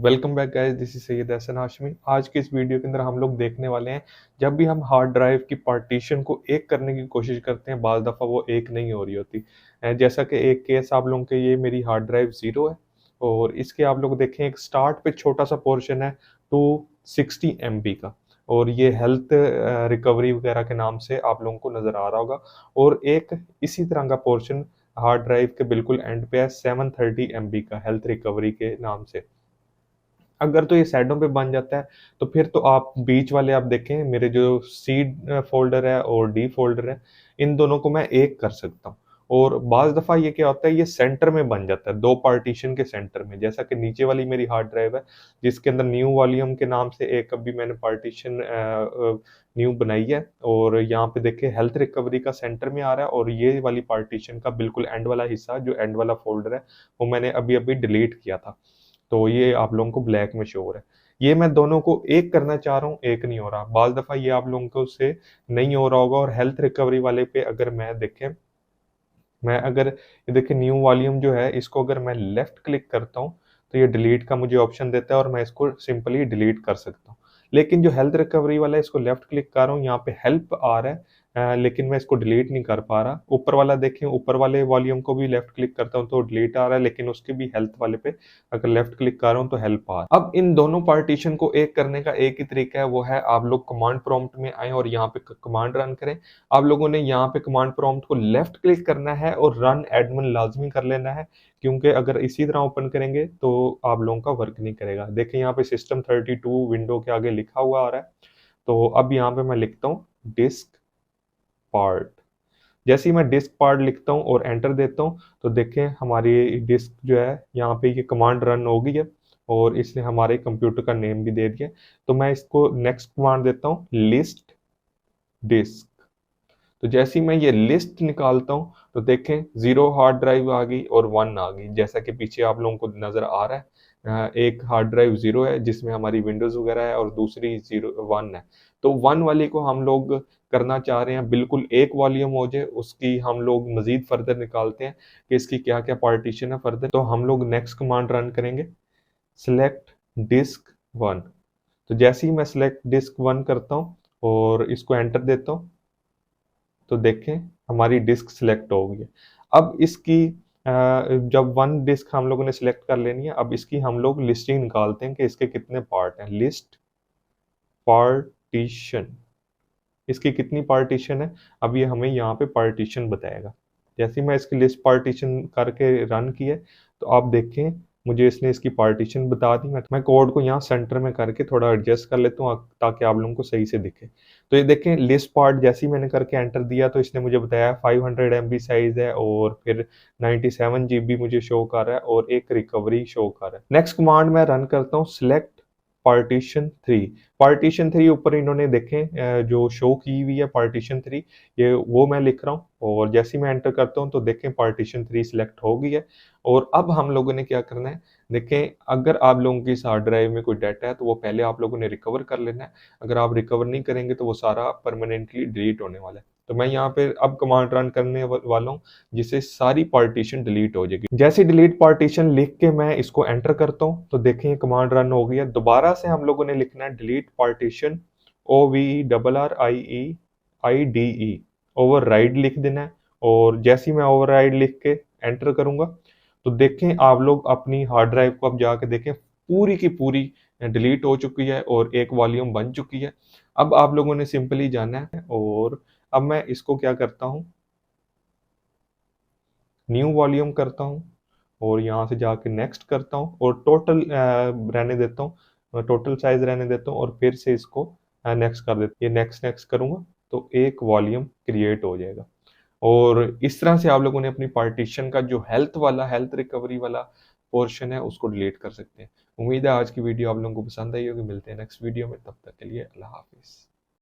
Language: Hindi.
Welcome back guys, this is Syed Hasan Hashmi. आज के इस वीडियो के अंदर हम लोग देखने वाले हैं, जब भी हम हार्ड ड्राइव की पार्टीशन को एक करने की कोशिश करते हैं, बाज़ दफ़ा वो एक नहीं हो रही होती। जैसा कि एक केस आप लोगों के, ये मेरी हार्ड ड्राइव ज़ीरो है और इसके आप लोग देखें एक स्टार्ट पे छोटा सा पोर्शन है 260 MB का, और ये हेल्थ रिकवरी वगैरह के नाम से आप लोगों को नज़र आ रहा होगा। और एक इसी तरह का पोर्शन हार्ड ड्राइव के बिल्कुल एंड पे है 730 MB का, हेल्थ रिकवरी के नाम से। अगर तो ये साइडों पे बन जाता है तो फिर तो आप बीच वाले आप देखें, मेरे जो सी फ़ोल्डर है और डी फ़ोल्डर है, इन दोनों को मैं एक कर सकता हूँ। और बाज़ दफ़ा ये क्या होता है, ये सेंटर में बन जाता है, 2 पार्टीशन के सेंटर में। जैसा कि नीचे वाली मेरी हार्ड ड्राइव है, जिसके अंदर न्यू वॉल्यूम के नाम से एक अभी मैंने पार्टीशन न्यू बनाई है, और यहाँ पे देखिए हेल्थ रिकवरी का सेंटर में आ रहा है, और ये वाली पार्टीशन का बिल्कुल एंड वाला हिस्सा, जो एंड वाला फ़ोल्डर है, वो मैंने अभी-अभी डिलीट किया था। तो ये आप लोगों को ब्लैक में शो हो रहा है। ये मैं दोनों को एक करना चाह रहा हूँ, एक नहीं हो रहा। बाज़ दफ़ा ये आप लोगों को उससे नहीं हो रहा होगा। और हेल्थ रिकवरी वाले पे अगर मैं अगर ये देखिए न्यू वॉल्यूम जो है, इसको अगर मैं लेफ्ट क्लिक करता हूँ, तो ये डिलीट का मुझे ऑप्शन देता है और मैं इसको सिंपली डिलीट कर सकता हूँ। लेकिन जो हेल्थ रिकवरी वाला है, इसको लेफ्ट क्लिक कर रहा हूँ, यहाँ पे हेल्प आ रहा है, लेकिन मैं इसको डिलीट नहीं कर पा रहा। ऊपर वाला देखें, ऊपर वाले वॉल्यूम को भी लेफ्ट क्लिक करता हूँ तो डिलीट आ रहा है, लेकिन उसके भी हेल्थ वाले पे अगर लेफ्ट क्लिक कर रहा हूँ तो हेल्प आ रहा है। अब इन दोनों पार्टीशन को एक करने का एक ही तरीका है, वो है आप लोग कमांड प्रॉम्प्ट में आए और यहाँ पे कमांड रन करें। आप लोगों ने यहाँ पे कमांड प्रॉम्प्ट को लेफ्ट क्लिक करना है और रन एडमिन लाजमी कर लेना है, क्योंकि अगर इसी तरह ओपन करेंगे तो आप लोगों का वर्क नहीं करेगा। देखिए यहाँ पे सिस्टम 32 विंडो के आगे लिखा हुआ आ रहा है। तो अब यहाँ पे मैं लिखता हूँ डिस्क पार्ट। जैसे ही मैं डिस्क पार्ट लिखता हूँ और एंटर देता हूँ, तो देखें हमारी डिस्क जो है, यहाँ पे ये कमांड रन हो गई है और इसने हमारे कंप्यूटर का नेम भी दे दिया। तो मैं इसको नेक्स्ट कमांड देता हूँ, लिस्ट डिस्क। तो जैसे ही मैं ये लिस्ट निकालता हूँ, तो देखें 0 हार्ड ड्राइव आ गई और 1 आ गई, जैसा कि पीछे आप लोगों को नज़र आ रहा है। एक हार्ड ड्राइव 0 है जिसमें हमारी विंडोज़ वगैरह है, और दूसरी 1 है। तो 1 वाली को हम लोग करना चाह रहे हैं बिल्कुल एक वॉल्यूम हो जाए, उसकी हम लोग मज़ीद फर्दर निकालते हैं कि इसकी क्या-क्या पार्टीशन है फर्दर। तो हम लोग नेक्स्ट कमांड रन करेंगे, सेलेक्ट डिस्क 1। तो जैसे ही मैं सेलेक्ट डिस्क 1 करता हूँ और इसको एंटर देता हूँ, तो देखें हमारी डिस्क सिलेक्ट हो गई है। अब इसकी जब 1 डिस्क हम लोगों ने सिलेक्ट कर लेनी है, अब इसकी हम लोग लिस्टिंग निकालते हैं कि इसके कितने पार्ट हैं। लिस्ट पार्टीशन, इसकी कितनी पार्टीशन है, अब ये हमें यहाँ पे पार्टीशन बताएगा। जैसे ही मैं इसकी लिस्ट पार्टीशन करके रन किया, तो आप देखें मुझे इसने इसकी पार्टीशन बता दी। मैं कोड को यहाँ सेंटर में करके थोड़ा एडजस्ट कर लेता हूँ ताकि आप लोगों को सही से दिखे। तो ये देखें लिस्ट पार्ट जैसे ही मैंने करके एंटर दिया, तो इसने मुझे बताया 500 MB साइज है, और फिर 97 GB मुझे शो कर रहा है, और एक रिकवरी शो कर रहा है। नेक्स्ट कमांड मैं रन करता हूँ, सिलेक्ट पार्टीशन 3 ऊपर इन्होंने देखें जो शो की हुई है पार्टीशन 3, ये वो मैं लिख रहा हूँ। और जैसे ही मैं एंटर करता हूँ, तो देखें पार्टीशन 3 सिलेक्ट हो गई है। और अब हम लोगों ने क्या करना है, देखें अगर आप लोगों की इस हार्ड ड्राइव में कोई डाटा है, तो वो पहले आप लोगों ने रिकवर कर लेना है। अगर आप रिकवर नहीं करेंगे तो वो सारा परमानेंटली डिलीट होने वाला है। तो मैं यहाँ पे अब कमांड रन करने वाला हूँ, जिससे सारी पार्टीशन डिलीट हो जाएगी। जैसे डिलीट पार्टीशन लिख के मैं इसको एंटर करता हूँ, तो देखें ये कमांड रन हो गई है। दोबारा से हम लोगों ने लिखना है डिलीट पार्टीशन, OVERRIEIDE, ओवरराइड लिख देना है। और जैसे ही मैं ओवरराइड लिख के एंटर करूंगा, तो देखें आप लोग अपनी हार्ड ड्राइव को अब जाके देखें, पूरी की पूरी डिलीट हो चुकी है और एक वॉल्यूम बन चुकी है। अब आप लोगों ने सिंपली जाना है, और अब मैं इसको क्या करता हूँ, न्यू वॉल्यूम करता हूँ, और यहाँ से जाके नेक्स्ट करता हूँ, और टोटल रहने देता हूँ, टोटल साइज रहने देता हूँ, और फिर से इसको नेक्स्ट कर देता हूँ। ये नेक्स्ट नेक्स्ट करूँगा तो एक वॉल्यूम क्रिएट हो जाएगा। और इस तरह से आप लोगों ने अपनी पार्टीशन का जो हेल्थ रिकवरी वाला पोर्शन है, उसको डिलीट कर सकते हैं। उम्मीद है आज की वीडियो आप लोगों को पसंद आई होगी। मिलते हैं नेक्स्ट वीडियो में, तब तक के लिए अल्लाह हाफिज़।